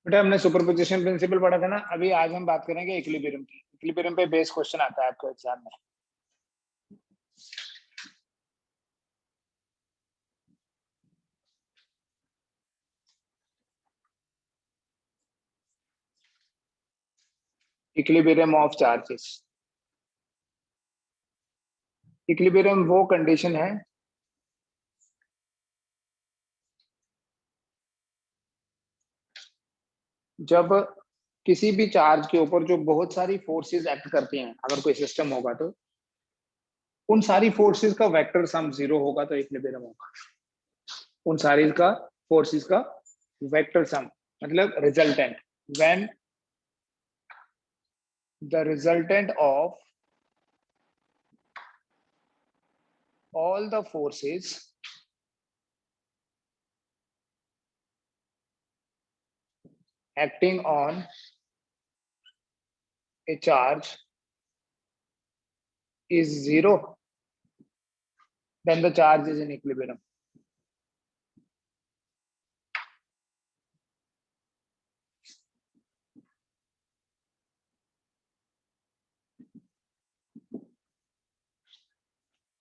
बेटा हमने superposition principle पढ़ा था ना, अभी आज हम बात करेंगे इक्विलिब्रियम की। इक्विलिब्रियम पे बेस क्वेश्चन आता है आपको एग्जाम में। Equilibrium of charges. इक्विलिब्रियम वो कंडीशन है जब किसी भी चार्ज के ऊपर जो बहुत सारी फोर्सेस एक्ट करती हैं, अगर कोई सिस्टम होगा तो उन सारी फोर्सेस का वेक्टर सम 0 होगा तो इक्विलिब्रियम होगा। उन सारी का फोर्सेस का वेक्टर सम मतलब resultant, when the resultant of all the forces acting on a charge is 0, then the charge is in equilibrium.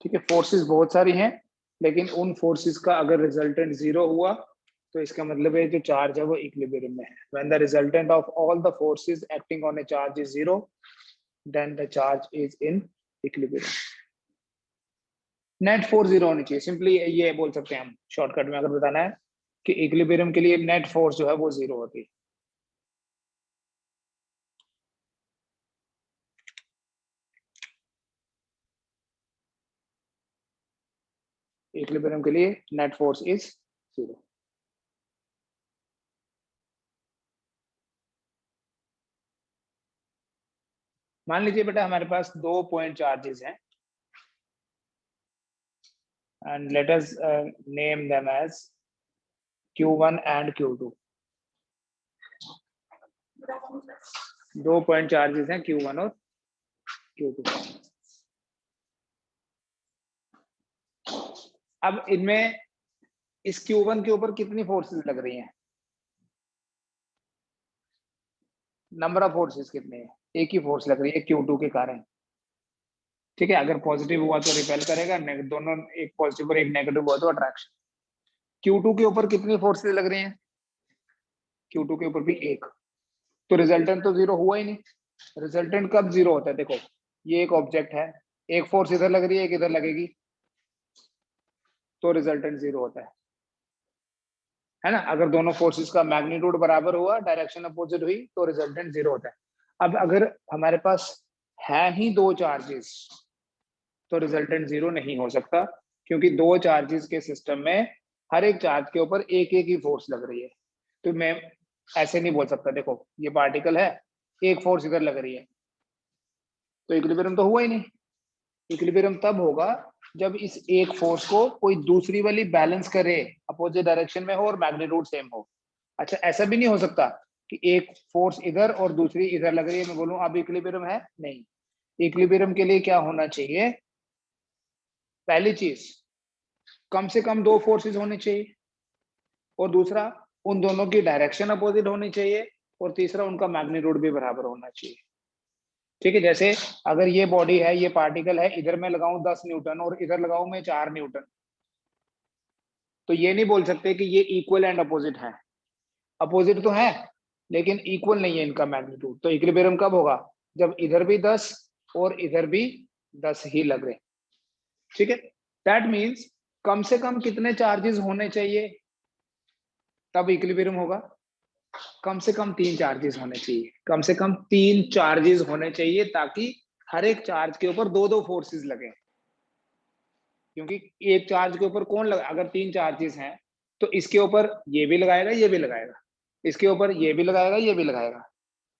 ठीक है, फोर्सेस बहुत सारी हैं, लेकिन उन फोर्सेस का अगर रिजल्टेंट 0 हुआ तो इसका मतलब है जो चार्ज है वो इक्विलिब्रियम में है। When the resultant of all the forces acting on a charge is 0, then the charge is in equilibrium. Net force 0 होनी चाहिए। सिंपली ये बोल सकते हैं हम शॉर्टकट में, अगर बताना है कि इक्विलिब्रियम के लिए नेट फोर्स जो है वो 0 होती है। इक्विलिब्रियम के लिए नेट फोर्स इज 0। मान लीजिए बेटा हमारे पास 2 पॉइंट चार्जेस हैं and let us name them as Q1 and Q2। 2 point charges हैं Q1 और Q2। अब इनमें इस Q1 के ऊपर कितनी फोर्सेस लग रही हैं? नंबर ऑफ फोर्सेस कितने हैं? एक ही फोर्स लग रही है Q2 के कारण। ठीक है, अगर पॉजिटिव हुआ तो रिपेल करेगा, दोनों एक पॉजिटिव और एक नेगेटिव हुआ तो अट्रैक्शन। Q2 के ऊपर कितनी फोर्सेस लग रही हैं? Q2 के ऊपर भी एक। तो रिजल्टेंट तो 0 हुआ ही नहीं। रिजल्टेंट कब 0 होता है? देखो ये एक ऑब्जेक्ट है, एक फोर्स इधर लग रही है, एक इधर लगेगी, तो रिजल्टेंट 0 होता है ना। अगर दोनों फोर्सेस का मैग्नीट्यूड बराबर हुआ, डायरेक्शन अपोजिट हुई, तो रिजल्टेंट 0 होता है। अब अगर हमारे पास है ही 2 चार्जेस तो रिजल्टेंट 0 नहीं हो सकता, क्योंकि 2 चार्जेस के सिस्टम में हर एक चार्ज के ऊपर एक एक ही फोर्स लग रही है। तो मैं ऐसे नहीं बोल सकता, देखो ये पार्टिकल है, एक फोर्स इधर लग रही है, तो इक्विलिब्रियम तो हुआ ही नहीं। इक्विलिब्रियम तब होगा जब इस एक फोर्स को कोई दूसरी वाली बैलेंस करे, अपोजिट डायरेक्शन में हो और मैग्नीट्यूड सेम हो। अच्छा, ऐसा भी नहीं हो सकता कि एक फोर्स इधर और दूसरी इधर लग रही है, मैं बोलूं अब इक्विलिब्रियम है? नहीं। इक्विलिब्रियम के लिए क्या होना चाहिए? पहली चीज, कम से कम 2 फोर्सेस होनी चाहिए, और दूसरा उन दोनों की डायरेक्शन अपोजिट होनी चाहिए, और तीसरा उनका मैग्नीट्यूड भी बराबर होना चाहिए। ठीक है, जैसे अगर ये बॉडी है, ये पार्टिकल है, इधर मैं लगाऊं 10 न्यूटन और इधर लगाऊं मैं 4 न्यूटन, तो ये नहीं बोल सकते कि ये इक्वल एंड अपोजिट है। अपोजिट तो है लेकिन इक्वल नहीं है इनका मैग्नीट्यूड। तो इक्विलिब्रियम कब होगा? जब इधर भी 10 और इधर भी 10 ही लग रहे। ठीक है, दैट मीन्स कम से कम कितने चार्जेस होने चाहिए तब इक्विलिब्रियम होगा? कम से कम 3 चार्जेस होने चाहिए। कम से कम 3 चार्जेस होने चाहिए, ताकि हर एक चार्ज के ऊपर 2-2 फोर्सेस लगे। क्योंकि एक चार्ज के ऊपर कौन लगा, अगर 3 चार्जेस हैं तो इसके ऊपर ये भी लगाएगा, ये भी लगाएगा, इसके ऊपर ये भी लगाएगा, ये भी लगाएगा।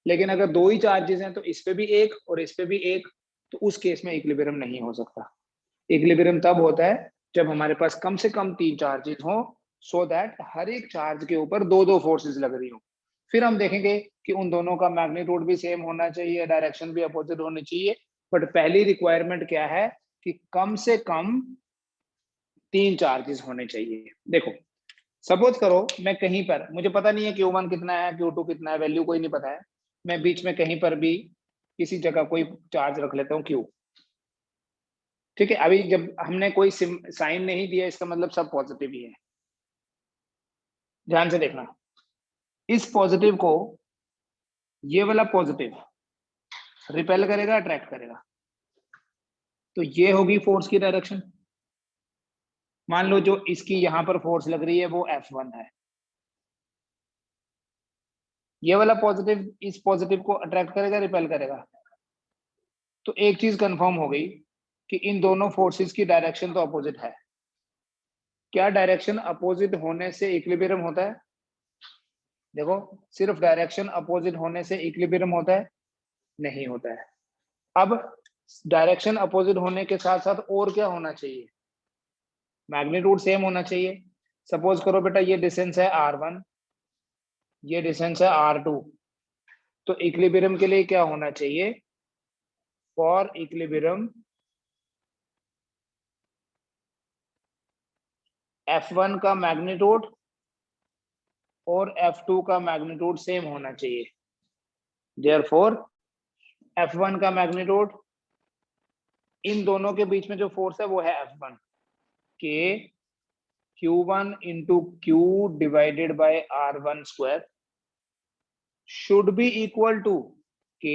लेकिन अगर 2 ही चार्जेस हैं तो इस पे भी एक और इस पे भी एक, तो उस केस में इक्विलिब्रियम नहीं हो सकता। इक्विलिब्रियम तब होता है जब हमारे पास कम से कम 3 चार्जेस हो, सो दैट हर एक चार्ज के ऊपर 2-2 फोर्सेस लग रही हो। फिर हम देखेंगे कि उन दोनों का मैग्नीट्यूड भी सेम होना चाहिए, डायरेक्शन भी अपोजिट होनी चाहिए। बट पहली रिक्वायरमेंट क्या है कि कम से कम 3 चार्जेस होने चाहिए। देखो सपोज करो मैं कहीं पर, मुझे पता नहीं है Q1 कितना है, Q2 कितना है, वैल्यू कोई नहीं पता है, मैं बीच में कहीं पर भी किसी जगह कोई चार्ज रख लेता हूँ Q। ठीक है, अभी जब हमने कोई साइन नहीं दिया इसका मतलब सब पॉजिटिव ही है। ध्यान से देखना, इस पॉजिटिव को ये वाला पॉजिटिव रिपेल करेगा, अट्रैक्ट करेगा, तो ये होगी फोर्स की डायरेक्शन। मान लो जो इसकी यहां पर फोर्स लग रही है वो F1 है, ये वाला पॉजिटिव इस पॉजिटिव को अट्रैक्ट करेगा, रिपेल करेगा। तो एक चीज कंफर्म हो गई कि इन दोनों फोर्सेस की डायरेक्शन तो अपोजिट है। क्या डायरेक्शन अपोजिट होने से इक्विलिब्रियम होता है? देखो, सिर्फ डायरेक्शन अपोजिट होने से इक्विलिब्रियम होता है? नहीं होता है। अब डायरेक्शन अपोजिट होने के साथ साथ और क्या होना चाहिए? मैग्नीट्यूड सेम होना चाहिए। सपोज करो बेटा ये डिस्टेंस है R1, ये डिस्टेंस है R2, तो इक्विलिब्रियम के लिए क्या होना चाहिए? फॉर इक्विलिब्रियम F1 का मैग्नीट्यूड और F2 का मैग्नीट्यूड सेम होना चाहिए। देयरफॉर F1 का मैग्नीट्यूड, इन दोनों के बीच में जो फोर्स है वो है F1 के Q1 into Q divided by R1 square should be equal to K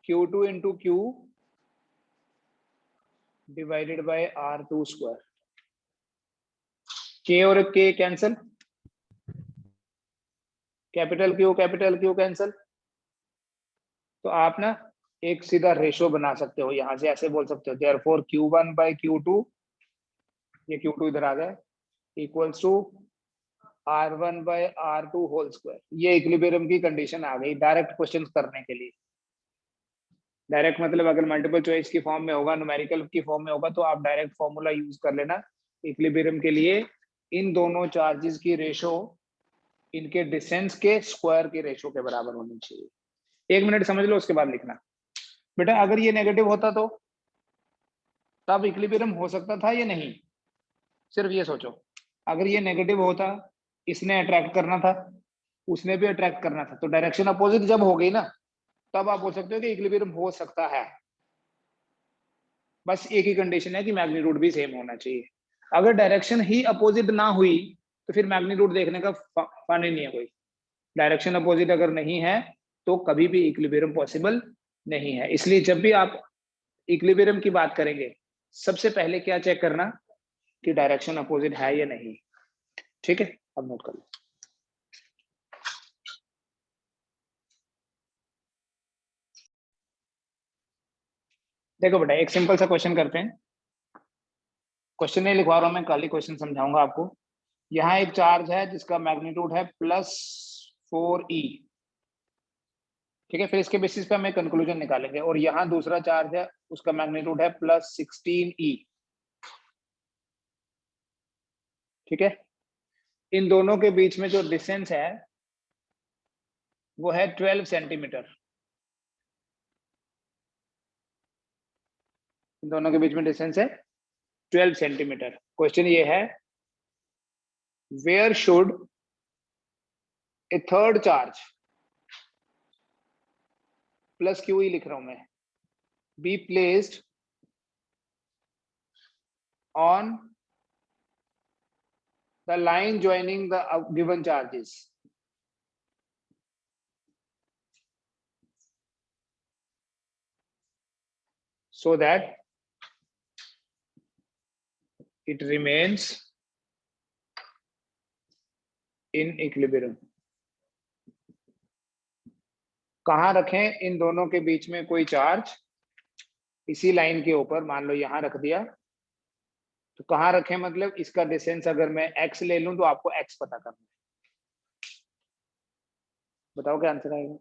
Q2 into Q divided by R2 square. K और K cancel, capital Q cancel, तो आप ना एक सीधा रेशो बना सकते हो, यहां से ऐसे बोल सकते हो देयरफॉर Q1 बाय Q2, ये Q2 इधर आ जाए, equals to R1 by R2 whole square. ये इक्विलिब्रियम की कंडीशन आ गई डायरेक्ट क्वेश्चन करने के लिए। डायरेक्ट मतलब अगर मल्टीपल चॉइस की फॉर्म में होगा, न्यूमेरिकल की फॉर्म में होगा, तो आप डायरेक्ट फॉर्मूला यूज कर लेना इक्विलिब्रियम के लिए। इन दोनों चार्जेस की रेशो इनके डिस्टेंस के स्क्वायर के रेशो के बराबर होनी चाहिए। 1 मिनट समझ लो, उसके बाद लिखना। बेटा अगर ये नेगेटिव होता तो तब इक्विलिब्रियम हो सकता था या नहीं? सिर्फ ये सोचो, अगर ये नेगेटिव होता, इसने अट्रैक्ट करना था, उसने भी अट्रैक्ट करना था, तो डायरेक्शन अपोजिट जब हो गई ना, तब आप बोल सकते हो कि इक्विलिब्रियम हो सकता है। बस एक ही कंडीशन है कि मैग्नीट्यूड भी सेम होना चाहिए। अगर डायरेक्शन ही अपोजिट ना हुई तो फिर मैग्नीट्यूड देखने का फन ही नहीं है कोई। डायरेक्शन अपोजिट अगर नहीं है तो कभी भी इक्विलिब्रियम पॉसिबल नहीं है। इसलिए जब भी आप इक्विलिब्रियम की बात करेंगे, सबसे पहले क्या चेक करना कि डायरेक्शन अपोजिट है या नहीं। ठीक है, अब नोट कर लो। देखो बेटा, एक सिंपल सा क्वेश्चन करते हैं। क्वेश्चन नहीं लिखवा रहा हूं मैं, कल ही क्वेश्चन समझाऊंगा आपको। यहाँ एक चार्ज है जिसका मैग्नीट्यूड है +4e। ठीक है, फिर इसके बेसिस पे हमें कंक्लूजन निकालेंगे। और यहाँ दूसरा चार्ज है, उसका मैग्नीट्यूड है +16e। ठीक है, इन दोनों के बीच में जो डिस्टेंस है वो है 12 सेंटीमीटर। इन दोनों के बीच में डिस्टेंस है 12 सेंटीमीटर। क्वेश्चन ये है, where should a third charge, +QE लिख रहा हूं मैं, be placed on the line joining the given charges, so that it remains in equilibrium। कहां रखें इन दोनों के बीच में कोई चार्ज? इसी लाइन के ऊपर, मान लो यहां रख दिया, तो कहां रखें मतलब इसका डिस्टेंस अगर मैं x ले लूं तो आपको x पता करना है। बताओ क्या आंसर आएगा?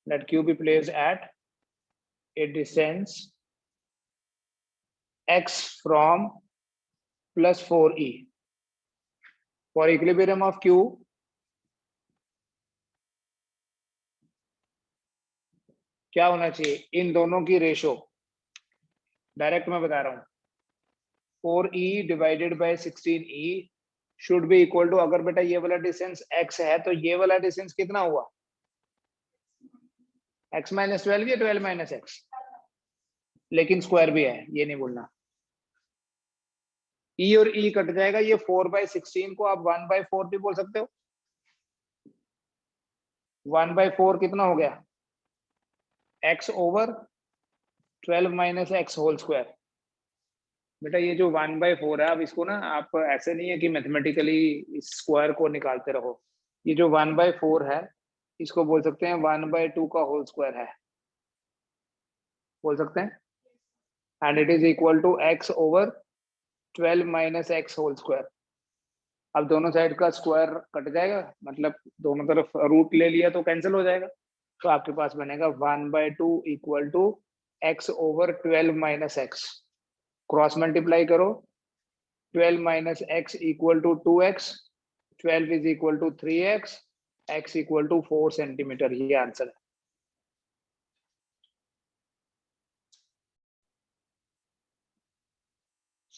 Let Q be placed at a distance x from +4e for equilibrium of Q। क्या होना चाहिए? इन दोनों की रेशो, डायरेक्ट मैं बता रहा हूं, 4e divided by 16e should be equal to, अगर बेटा ये वाला डिस्टेंस x है तो ये वाला डिस्टेंस कितना हुआ, x माइनस 12 या 12 माइनस एक्स, लेकिन स्क्वायर भी है, ये नहीं बोलना। e और e कट जाएगा, ये 4/16 को आप 1/4 भी बोल सकते हो। 1/4 कितना हो गया, x over 12 minus x whole square. बेटा ये जो 1/4 है, अब इसको ना आप ऐसे नहीं है कि मैथमेटिकली इस स्क्वायर को निकालते रहो, ये जो 1/4 है इसको बोल सकते हैं 1/2 का होल स्क्वायर है, बोल सकते हैं, and it is equal to x over 12 minus x whole square. अब दोनों साइड का स्क्वायर कट जाएगा, मतलब दोनों तरफ रूट ले लिया तो कैंसिल हो जाएगा, तो आपके पास बनेगा 1/2 equal to x over 12 minus x, cross multiply करो, 12 minus x equal to 2x, 12 is equal to 3x, x equal to 4 centimetre, ये आंसर है।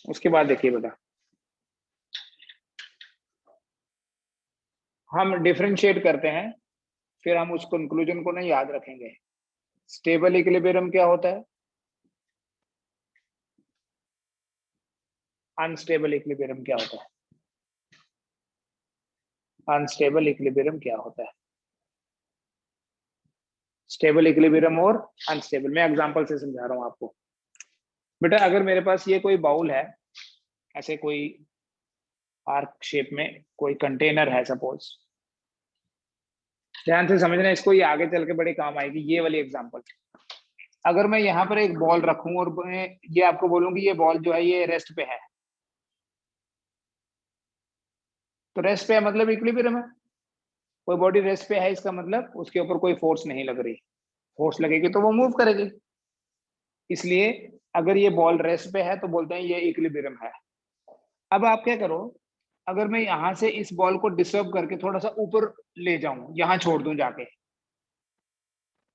उसके बाद देखिए बेटा, हम डिफरेंशिएट करते हैं, फिर हम उस कंक्लूजन को नहीं याद रखेंगे। स्टेबल इक्विलिब्रियम क्या होता है, अनस्टेबल इक्विलिब्रियम क्या होता है, अनस्टेबल इक्विलिब्रियम क्या होता है, स्टेबल इक्विलिब्रियम और अनस्टेबल। मैं एग्जांपल से समझा रहा हूं आपको। बेटा अगर मेरे पास ये कोई बाउल है, ऐसे कोई आर्क शेप में कोई कंटेनर है सपोज, ध्यान से समझना इसको, ये आगे चल के बड़े काम आएगी ये वाली एग्जांपल। अगर मैं यहाँ पर एक बॉल रखूं और मैं ये आपको बोलूं कि ये बॉल जो है ये रेस्ट पे है, तो रेस्ट पे है मतलब इक्विलिब्रियम है। कोई बॉडी रेस्ट पे है इसका मतलब उसके ऊपर कोई फोर्स नहीं लग रही, फोर्स लगेगी तो वो मूव करेगी, इसलिए अगर ये बॉल रेस्ट पे है तो बोलते हैं ये इक्विलिब्रियम है। अब आप क्या करो, अगर मैं यहां से इस बॉल को डिस्टर्ब करके थोड़ा सा ऊपर ले जाऊं, यहां छोड़ दूं जाके,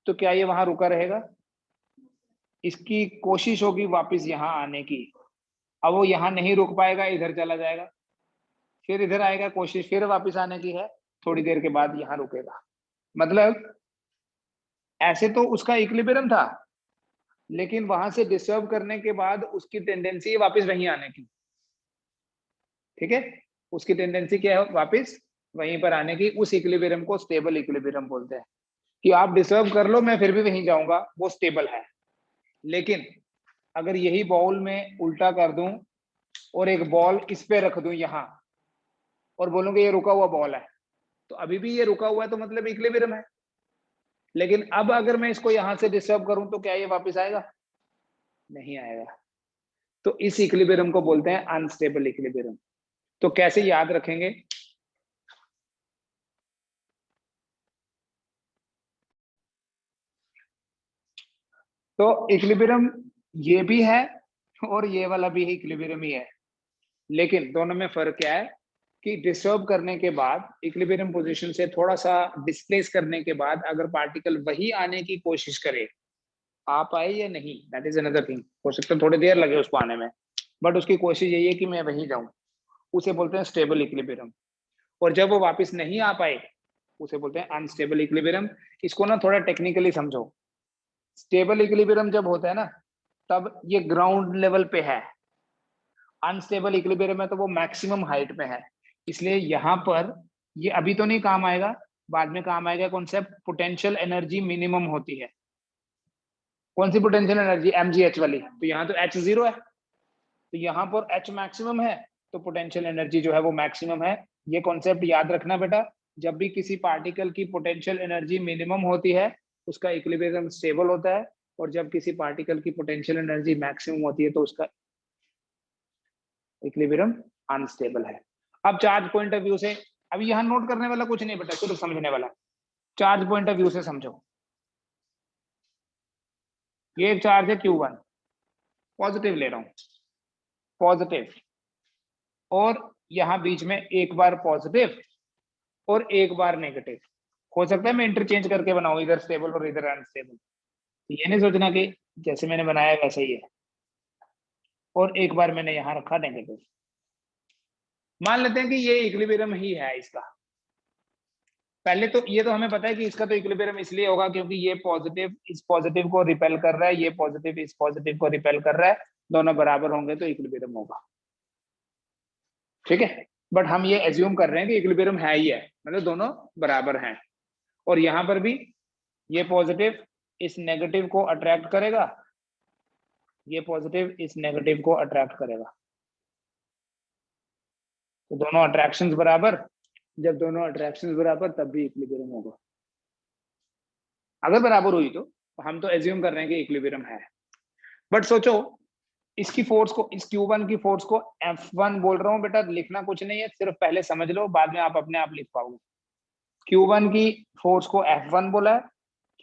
तो क्या ये वहां रुका रहेगा, इसकी कोशिश होगी वापस यहाँ आने की, अब वो यहाँ नहीं रुक पाएगा, इधर चला जाएगा, फिर इधर आएगा, कोशिश फिर वापस आने की है, थोड़ी देर के बाद यहाँ रुकेगा। मतलब ऐसे तो उसका इक्विलिब्रियम था, लेकिन वहां से डिस्टर्ब करने के बाद उसकी टेंडेंसी है वापस वहीं आने की, ठीक है, उसकी टेंडेंसी क्या है, वापस वहीं पर आने की। उस इक्विलिब्रियम को स्टेबल इक्विलिब्रियम बोलते हैं, कि आप डिस्टर्ब कर लो मैं फिर भी वहीं जाऊंगा, वो स्टेबल है। लेकिन अगर यही बॉल में उल्टा कर दूं और एक बॉल इस पे रख दूं यहाँ, और बोलूंगा ये रुका हुआ बॉल है, तो अभी भी ये रुका हुआ है तो मतलब इक्विलिब्रियम है। लेकिन अब अगर मैं इसको यहां से डिस्टर्ब करूं तो क्या ये वापस आएगा, नहीं आएगा। तो इस इक्विलिब्रियम को बोलते हैं अनस्टेबल इक्विलिब्रियम। तो कैसे याद रखेंगे, तो इक्विलिब्रियम ये भी है और ये वाला भी इक्विलिब्रियम ही है, लेकिन दोनों में फर्क क्या है कि डिस्टर्ब करने के बाद इक्विलिब्रियम पोजीशन से थोड़ा सा डिस्प्लेस करने के बाद अगर पार्टिकल वही आने की कोशिश करे, आ पाए या नहीं, दैट इज अनदर थिंग, हो सकता है थोड़ी देर लगे उसको आने में, बट उसकी कोशिश यही है कि मैं वहीं जाऊं, उसे बोलते हैं स्टेबल इक्विलिब्रियम। और जब वो वापस नहीं आ पाए उसे बोलते हैं अनस्टेबल इक्विलिब्रियम। इसको ना थोड़ा टेक्निकली समझो। स्टेबल इक्विलिब्रियम जब होता है ना, तब ये ग्राउंड लेवल पे है, अनस्टेबल इक्विलिब्रियम है तो वो मैक्सिमम हाइट पे है, इसलिए यहाँ पर ये अभी तो नहीं काम आएगा, बाद में काम आएगा कॉन्सेप्ट, पोटेंशियल एनर्जी मिनिमम होती है। कौन सी पोटेंशियल एनर्जी, mgh वाली, तो यहाँ तो h जीरो है, तो यहाँ पर h मैक्सिमम है, तो पोटेंशियल एनर्जी जो है वो मैक्सिमम है। ये कॉन्सेप्ट याद रखना बेटा, जब भी किसी पार्टिकल की पोटेंशियल एनर्जी मिनिमम होती है उसका इक्विलिब्रियम स्टेबल होता है, और जब किसी पार्टिकल की पोटेंशियल एनर्जी मैक्सिमम होती है तो उसका इक्विलिब्रियम अनस्टेबल है। अब चार्ज पॉइंट ऑफ व्यू से, अभी यहाँ नोट करने वाला कुछ नहीं बेटा, सिर्फ समझने वाला। चार्ज पॉइंट ऑफ व्यू से समझो, ये एक चार्ज है Q1, पॉजिटिव ले रहा हूं, पॉजिटिव, और यहाँ बीच में एक बार पॉजिटिव और एक बार नेगेटिव, हो सकता है मैं इंटरचेंज करके बनाऊं, इधर स्टेबल और इधर अनस्टेबल, ये नहीं सोचना कि जैसे मैंने बनाया वैसे ही है। और एक बार मैंने यहाँ रखा नेगेटिव। मान लेते हैं कि ये इक्विलिब्रियम ही है इसका। पहले तो ये तो हमें पता है कि इसका तो इक्विलिब्रियम इसलिए होगा क्योंकि ये पॉजिटिव इस पॉजिटिव को रिपेल कर रहा है, ये पॉजिटिव इस पॉजिटिव को रिपेल कर रहा है, दोनों बराबर होंगे तो इक्विलिब्रियम होगा। ठीक है, बट हम ये एज्यूम कर रहे हैं कि इक्विलिब्रियम है ही है, मतलब दोनों बराबर हैं। और यहाँ पर भी ये पॉजिटिव इस नेगेटिव को अट्रैक्ट करेगा, ये पॉजिटिव इस नेगेटिव को अट्रैक्ट करेगा, तो दोनों अट्रैक्शंस बराबर। जब दोनों अट्रैक्शंस बराबर तब भी इक्विलिब्रियम होगा। अगर बराबर हुई तो हम तो एज्यूम कर रहे हैं कि इक्विलिब्रियम है। बट सोचो इसकी फोर्स को, इस Q1 की फोर्स को F1 बोल रहा हूं बेटा, लिखना कुछ नहीं है, सिर्फ पहले समझ लो, बाद में आप अपने आप लिख पाओगे। Q1 की फोर्स को F1 बोला है,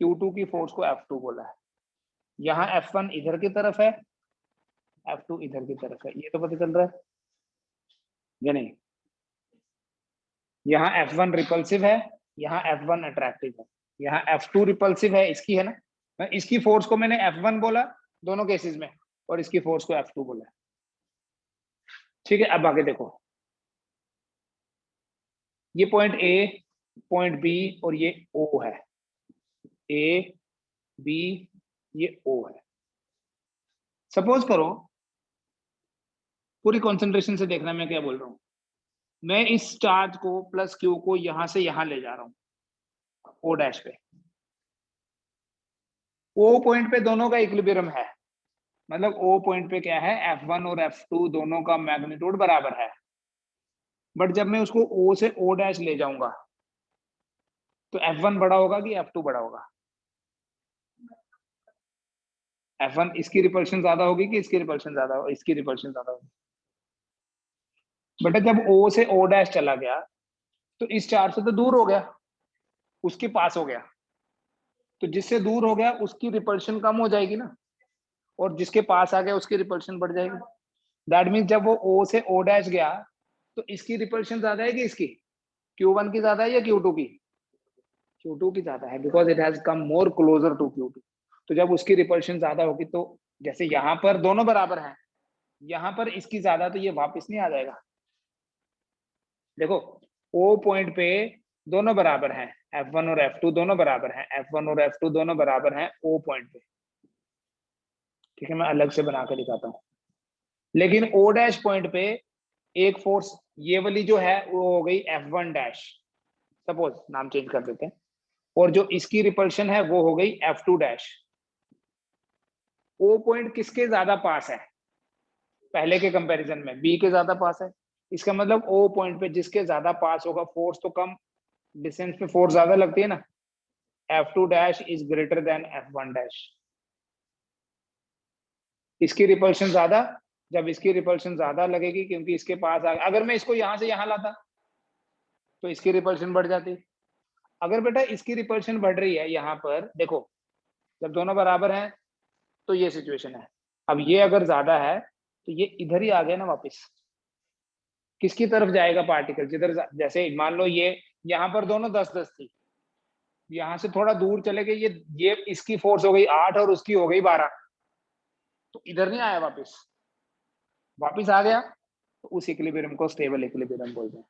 Q2 की फोर्स को F2 बोला है। यहाँ F1 इधर की तरफ है, F2 इधर की तरफ है, ये तो पता चल रहा है या नहीं? यहाँ F1 रिपल्सिव है, यहाँ F1 अट्रैक्टिव है, यहाँ F2 रिपल्सिव है, इसकी है ना, इसकी फोर्स को मैंने F1 बोला दोनों केसेस में, और इसकी फोर्स को F2 बोला। ठीक है, अब आगे देखो, ये पॉइंट ए, पॉइंट बी और ये ओ है, ए बी ये ओ है। सपोज करो, पूरी कंसंट्रेशन से देखना मैं क्या बोल रहा हूं, मैं इस चार्ज को प्लस क्यू को यहां से यहां ले जा रहा हूं ओ डैश पे। ओ पॉइंट पे दोनों का इक्विलिब्रियम है, मतलब ओ पॉइंट पे क्या है, F1 और F2 दोनों का मैग्नीट्यूड बराबर है। बट जब मैं उसको ओ से ओ डैश ले जाऊंगा तो F1 बड़ा होगा कि F2 बड़ा होगा? F1 इसकी रिपल्शन ज्यादा होगी कि इसकी रिपल्शन ज्यादा होगी? इसकी रिपल्शन ज्यादा होगी। बेटा जब ओ से ओ डैश चला गया तो इस चार्ज से तो दूर हो गया, उसके पास हो गया, तो जिससे दूर हो गया उसकी रिपल्शन कम हो जाएगी ना, और जिसके पास आ गया उसकी रिपल्शन बढ़ जाएगी। दैट मीन्स जब वो ओ से ओ डैश गया तो इसकी रिपल्शन ज्यादा है कि इसकी? Q1 की ज्यादा है या Q2 की? Q2 की ज्यादा है, because it has come more closer to Q2। तो जब उसकी रिपल्शन ज्यादा होगी तो जैसे यहाँ पर दोनों बराबर हैं, यहाँ पर इसकी ज्यादा, तो ये वापस नहीं आ जाएगा। देखो ओ पॉइंट पे दोनों बराबर हैं, F1 और F2 दोनों बराबर हैं, F1 और F2 दोनों बराबर हैं ओ पॉइंट पे। ठीक है, मैं अलग से बना कर दिखाता हूँ। लेकिन ओ डैश पॉइंट पे एक फोर्स ये वाली जो है वो हो गई F1 डैश, सपोज नाम चेंज कर देते हैं, और जो इसकी रिपल्शन है वो हो गई F2 डैश। ओ पॉइंट किसके ज्यादा पास है पहले के कंपैरिजन में? बी के ज्यादा पास है। इसका मतलब ओ पॉइंट पे जिसके ज्यादा पास होगा फोर्स तो कम, डिस्टेंस पे फोर्स ज्यादा लगती है ना। F2 dash is greater than F1 dash. इसकी रिपल्शन ज्यादा, जब इसकी रिपल्शन ज्यादा लगेगी क्योंकि इसके पास अगर मैं इसको यहां से यहां लाता तो इसकी रिपल्शन बढ़ जाती। अगर बेटा इसकी रिपल्शन बढ़ रही है, यहाँ पर देखो जब दोनों बराबर हैं तो ये सिचुएशन है। अब ये अगर ज्यादा है तो ये इधर ही आ गया ना वापस। किसकी तरफ जाएगा पार्टिकल? जिधर, जैसे मान लो ये यहाँ पर दोनों 10-10 थी, यहाँ से थोड़ा दूर चले गए, ये इसकी फोर्स हो गई 8 और उसकी हो गई 12, तो इधर नहीं आया वापस, वापस आ गया, तो उस इक्विलिब्रियम को स्टेबल इक्विलिब्रियम बोलते हैं।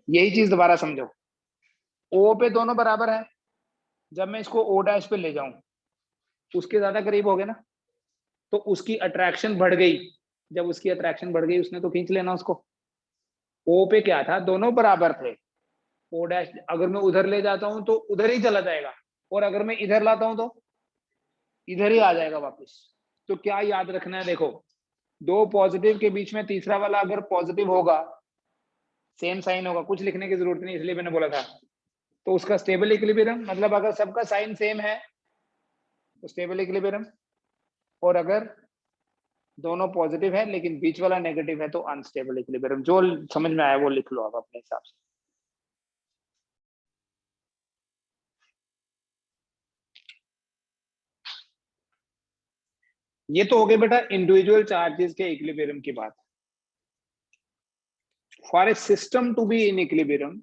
यही चीज दोबारा समझो, ओ पे दोनों बराबर है, जब मैं इसको ओ डैश पे ले जाऊं उसके ज्यादा करीब हो गए ना, तो उसकी अट्रैक्शन बढ़ गई। जब उसकी अट्रैक्शन बढ़ गई उसने तो खींच लेना उसको। ओ पे क्या था, दोनों बराबर थे, ओ डैश अगर मैं उधर ले जाता हूं तो उधर ही चला जाएगा, और अगर मैं इधर लाता हूं तो इधर ही आ जाएगा वापस। तो क्या याद रखना है, देखो दो पॉजिटिव के बीच में तीसरा वाला अगर पॉजिटिव होगा, सेम साइन होगा, कुछ लिखने की जरूरत नहीं, इसलिए मैंने बोला था, तो उसका स्टेबल इक्विलिब्रियम, मतलब अगर सबका साइन सेम है तो स्टेबल इक्विलिब्रियम, और अगर दोनों पॉजिटिव है लेकिन बीच वाला नेगेटिव है तो अनस्टेबल इक्विलिब्रियम। जो समझ में आया वो लिख लो आप अपने हिसाब से। ये तो हो गए बेटा इंडिविजुअल चार्जेस के इक्विलिब्रियम की बात। For a system to be in equilibrium,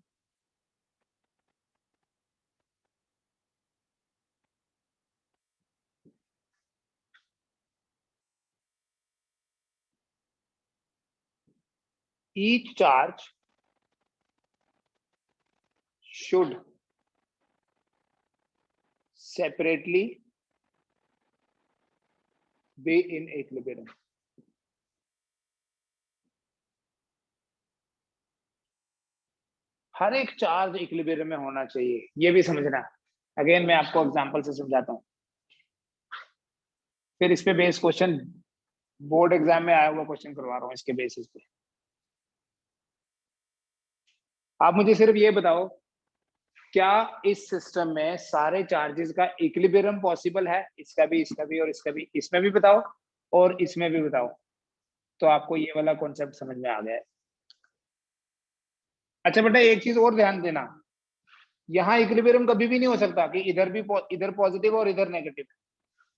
each charge should separately be in equilibrium. हर एक चार्ज इक्विलिब्रियम में होना चाहिए, ये भी समझना। अगेन मैं आपको एग्जांपल से समझाता हूँ, फिर इस पे बेस क्वेश्चन बोर्ड एग्जाम में आया हुआ क्वेश्चन करवा रहा हूँ इसके बेसिस पे। आप मुझे सिर्फ ये बताओ, क्या इस सिस्टम में सारे चार्जेस का इक्विलिब्रियम पॉसिबल है? इसका भी, इसका भी और इसका भी। इसमें भी बताओ और इसमें भी बताओ, तो आपको ये वाला कॉन्सेप्ट समझ में आ गया है। अच्छा बेटा, एक चीज और ध्यान देना, यहाँ इक्विलिब्रियम कभी भी नहीं हो सकता कि इधर पॉजिटिव और इधर नेगेटिव।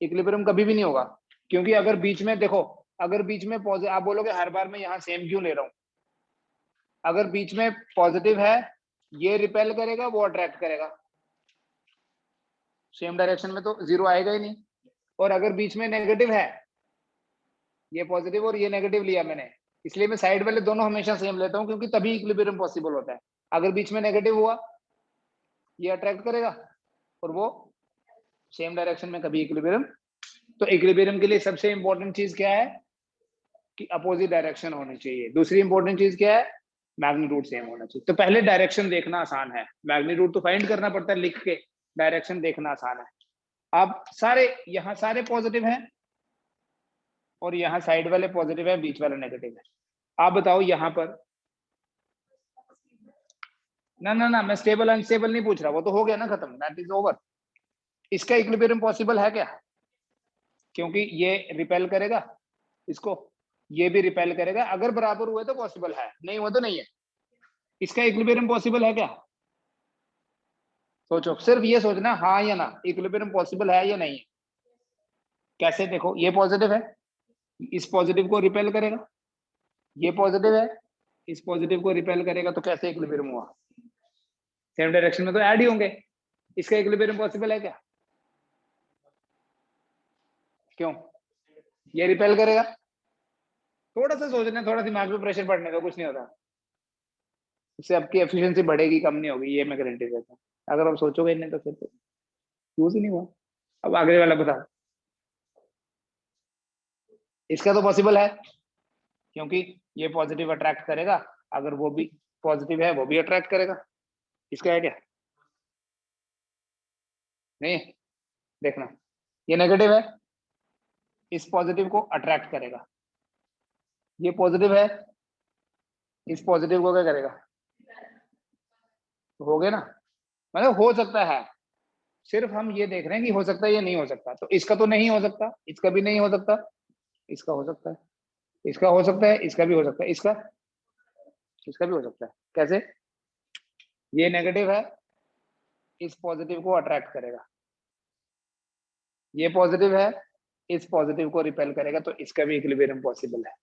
इक्विलिब्रियम कभी भी नहीं होगा, क्योंकि अगर बीच में देखो, अगर बीच में पॉजिटिव, आप बोलोगे हर बार मैं यहाँ सेम क्यों ले रहा हूँ? अगर बीच में पॉजिटिव है, ये रिपेल करेगा, वो अट्रैक्ट करेगा। सेम डायरेक्शन में तो जीरो आएगा ही नहीं। और अगर बीच में नेगेटिव है, ये पॉजिटिव और ये नेगेटिव लिया मैंने, इसलिए मैं साइड वाले दोनों हमेशा सेम लेता हूँ, क्योंकि तभी इक्विलिब्रियम पॉसिबल होता है। अगर बीच में नेगेटिव हुआ, ये अट्रैक्ट करेगा और वो सेम डायरेक्शन में कभी इक्विलिब्रियम। तो इक्विलिब्रियम के लिए सबसे इंपॉर्टेंट चीज क्या है कि अपोजिट डायरेक्शन होनी चाहिए। दूसरी इंपॉर्टेंट चीज क्या है? मैग्नीट्यूड सेम होना चाहिए। तो पहले डायरेक्शन देखना आसान है, मैग्नीट्यूड तो फाइंड करना पड़ता है लिख के, डायरेक्शन देखना आसान है। अब सारे यहाँ सारे पॉजिटिव हैं और यहाँ साइड वाले पॉजिटिव है, बीच वाला नेगेटिव है। आप बताओ यहाँ पर, ना ना ना, मैं स्टेबल अनस्टेबल नहीं पूछ रहा, वो तो हो गया ना खत्म, दैट इज ओवर। इसका इक्विलिब्रियम पॉसिबल है क्या? क्योंकि ये रिपेल करेगा इसको, ये भी रिपेल करेगा। अगर बराबर हुए तो पॉसिबल है, नहीं हुआ तो नहीं है। इसका इक्विलिब्रियम पॉसिबल है क्या? सोचो, सिर्फ ये सोचना हाँ या ना, इक्विलिब्रियम पॉसिबल है या नहीं है। कैसे? देखो, ये पॉजिटिव है, इस पॉजिटिव को रिपेल करेगा, ये पॉजिटिव है, इस पॉजिटिव को रिपेल करेगा, तो कैसे इक्विलिब्रियम हुआ? सेम डायरेक्शन में तो ऐड ही होंगे। इसका इक्विलिब्रियम पॉसिबल है क्या? क्यों? ये रिपेल करेगा। थोड़ा सा सोचना, थोड़ा दिमाग पे प्रेशर पड़ने का, कुछ नहीं होता। इससे आपकी एफिशिएंसी बढ़ेगी, कम नहीं होगी, ये मैं गारंटी देता हूँ। अगर आप सोचोगे नहीं तो फिर तो यूज ही नहीं हुआ। अब आगे वाला बताओ। इसका तो पॉसिबल है, क्योंकि ये पॉजिटिव अट्रैक्ट करेगा, अगर वो भी पॉजिटिव है वो भी अट्रैक्ट करेगा। इसका है क्या? नहीं, देखना, ये नेगेटिव है, इस पॉजिटिव को अट्रैक्ट करेगा, ये पॉजिटिव है, इस पॉजिटिव को क्या करेगा? तो हो गया ना, मतलब हो सकता है। सिर्फ हम ये देख रहे हैं कि हो सकता है, ये नहीं हो सकता। तो इसका तो नहीं हो सकता, इसका भी नहीं हो सकता, इसका हो सकता है, इसका हो सकता है, इसका भी हो सकता है, इसका भी हो सकता है। कैसे? ये नेगेटिव है, इस पॉजिटिव को अट्रैक्ट करेगा, ये पॉजिटिव है, इस पॉजिटिव को रिपेल करेगा, तो इसका भी इक्विलिब्रियम पॉसिबल है।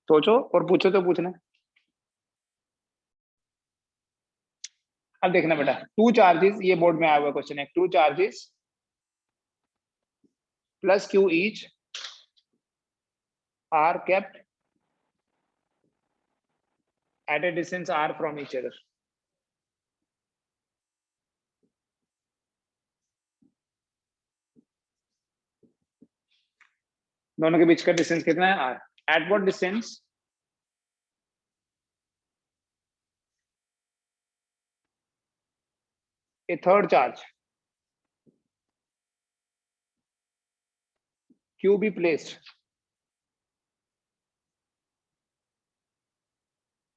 सोचो और पूछो तो पूछना। अब देखना बेटा, टू चार्जेस, ये बोर्ड में आया हुआ क्वेश्चन है, two charges plus Q each are kept at a distance r from each other. दोनों के बीच का डिस्टेंस कितना है? r. At what distance a third charge q be placed,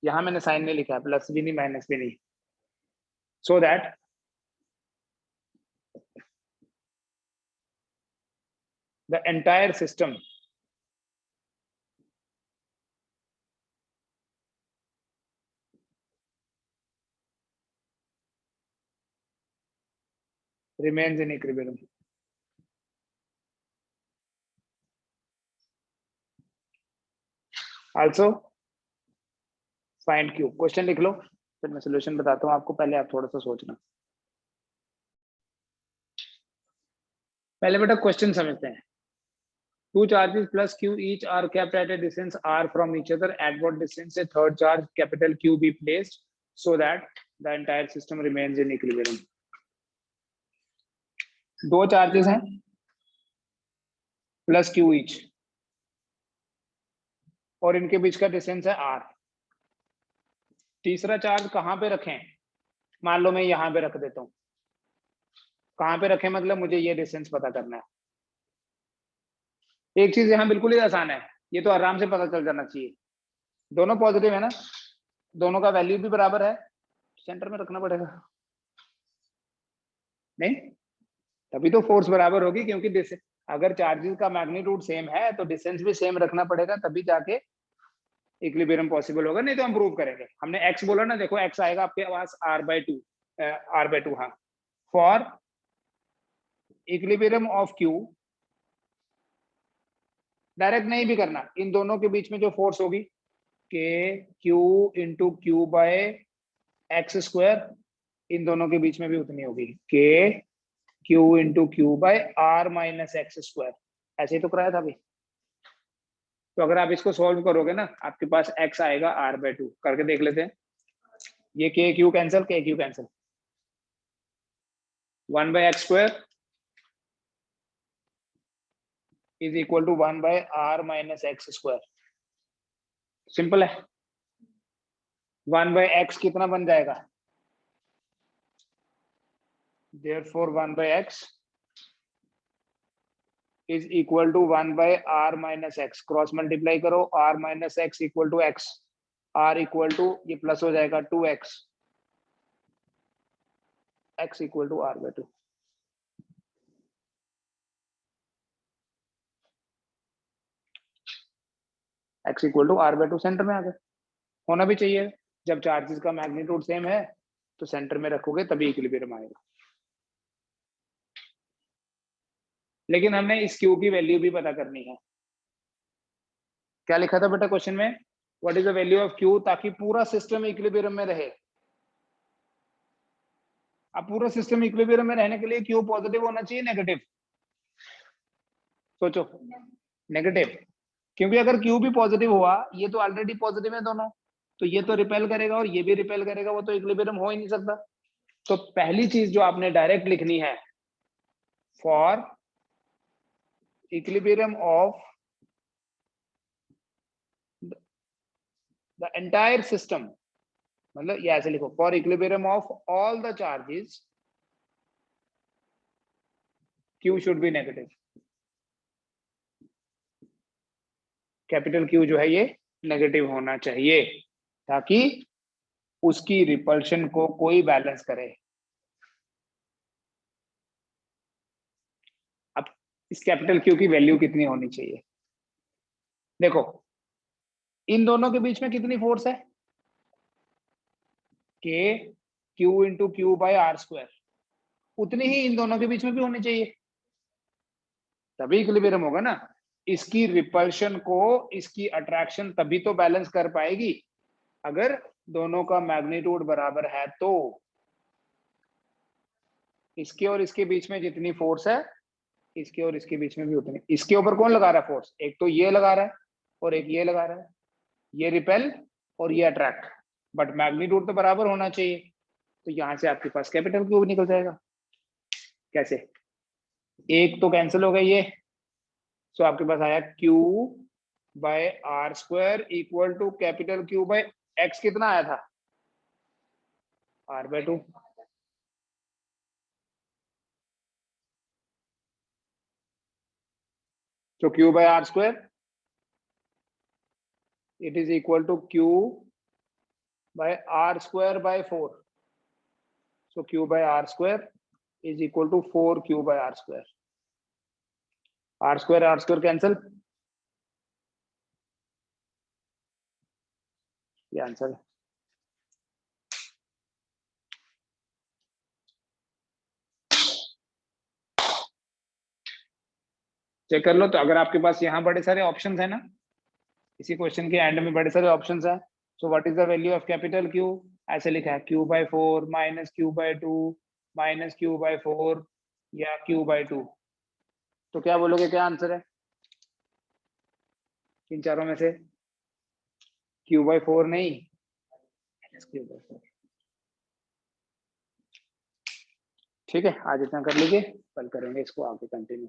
यहां मैंने साइन नहीं लिखा, प्लस भी नहीं माइनस भी नहीं, so that the entire system remains in equilibrium. Also find q. Question लिख लो, फिर मैं सोल्यूशन बताता हूँ आपको, पहले आप थोड़ा सा सोचना। पहले बेटा क्वेश्चन समझते हैं। Two charges plus Q each are kept at a distance R from each other. At what distance a third charge capital Q be placed so that the entire system remains in equilibrium? दो charges हैं plus Q each और इनके बीच का distance है R. तीसरा charge कहां पे रखें? मान लो मैं यहां पे रख देता हूं. कहां पे रखें मतलब मुझे ये डिस्टेंस पता करना है. एक चीज यहाँ बिल्कुल ही आसान है, ये तो आराम से पता चल जाना चाहिए. दोनों पॉजिटिव है ना, दोनों का वैल्यू भी बराबर है, सेंटर में रखना पड़ेगा. नहीं, तभी तो फोर्स बराबर होगी, क्योंकि अगर चार्जेस का मैग्नीट्यूड सेम है तो डिस्टेंस भी सेम रखना पड़ेगा, तभी जाके इक्विलिब्रियम पॉसिबल होगा. नहीं तो हम प्रूव करेंगे. हमने x बोला ना, देखो x आएगा आपके पास r/2 हाँ. For equilibrium of q, direct नहीं भी करना, इन दोनों के बीच में जो फोर्स होगी के Q into Q by x square, इन दोनों के बीच में भी उतनी होगी के Q into Q by r minus x square. ऐसे ही तो कराया था अभी. तो अगर आप इसको सॉल्व करोगे ना, आपके पास x आएगा r/2. करके देख लेते हैं. ये K Q cancel, K Q cancel, 1/x square is equal to 1/r minus x square. Simple है. 1/x कितना बन जाएगा? Therefore 1/x is equal to 1/r minus x. Cross multiply करो, r minus x equal to x. r equal to, ये plus हो जाएगा 2x. x equal to r/2. x equal to r/2 centre में आ गया. होना भी चाहिए. जब चार्जेस का मैग्नीट्यूड सेम है तो सेंटर में रखोगे तभी इक्विलिब्रियम आएगा. लेकिन हमने इस Q की वैल्यू भी पता करनी है. क्या लिखा था बेटा क्वेश्चन में? What is the value of Q, ताकि पूरा सिस्टम इक्विलिब्रियम में रहे. अब पूरा सिस्टम इक्विलिब्रियम में रहने के लिए Q पॉजिटिव होना चाहिए नेगेटिव? सोचो. नेगेटिव, क्योंकि अगर Q भी पॉजिटिव हुआ, ये तो ऑलरेडी पॉजिटिव है दोनों, तो ये तो रिपेल करेगा और ये भी रिपेल करेगा, वो तो इक्विलिब्रियम हो ही नहीं सकता. तो पहली चीज जो आपने डायरेक्ट लिखनी है, for equilibrium of the entire system, मतलब ये ऐसे लिखो, for equilibrium of all the charges Q should be negative. Capital Q जो है ये नेगेटिव होना चाहिए, ताकि उसकी रिपल्शन को कोई बैलेंस करे. अब इस कैपिटल Q की वैल्यू कितनी होनी चाहिए? देखो, इन दोनों के बीच में कितनी फोर्स है? K Q into Q by R square. उतनी ही इन दोनों के बीच में भी होनी चाहिए, तभी इक्विलिब्रियम होगा ना. इसकी रिपल्शन को इसकी अट्रैक्शन तभी तो बैलेंस कर पाएगी, अगर दोनों का मैग्नीट्यूड बराबर है. तो इसके और इसके बीच में जितनी फोर्स है, इसके और इसके बीच में भी उतनी. इसके ऊपर कौन लगा रहा है फोर्स? एक तो ये लगा रहा है और एक ये लगा रहा है. ये रिपेल और ये अट्रैक्ट, बट मैग्नीट्यूड तो बराबर होना चाहिए. तो यहां से आपके पास कैपिटल Q निकल जाएगा. कैसे? एक तो कैंसिल हो गया ये, सो आपके पास आया Q by R square equal to capital Q by x. कितना आया था? r/2. So Q by r square, it is equal to Q by r square by 4. So Q by r square is equal to 4Q by r square. R square cancel. ये answer है. Check कर लो. तो अगर आपके पास यहाँ बड़े सारे options है ना, इसी क्वेश्चन के एंड में बड़े सारे ऑप्शंस है. So what is the value of capital Q? ऐसे लिखा है Q by 4 minus Q by 2 minus Q by 4 या Q by 2. तो क्या बोलोगे, क्या आंसर है? इन चारों में से q/4 नहीं, q/4। ठीक है, आज इतना कर लीजिए, कल करेंगे इसको आगे कंटिन्यू।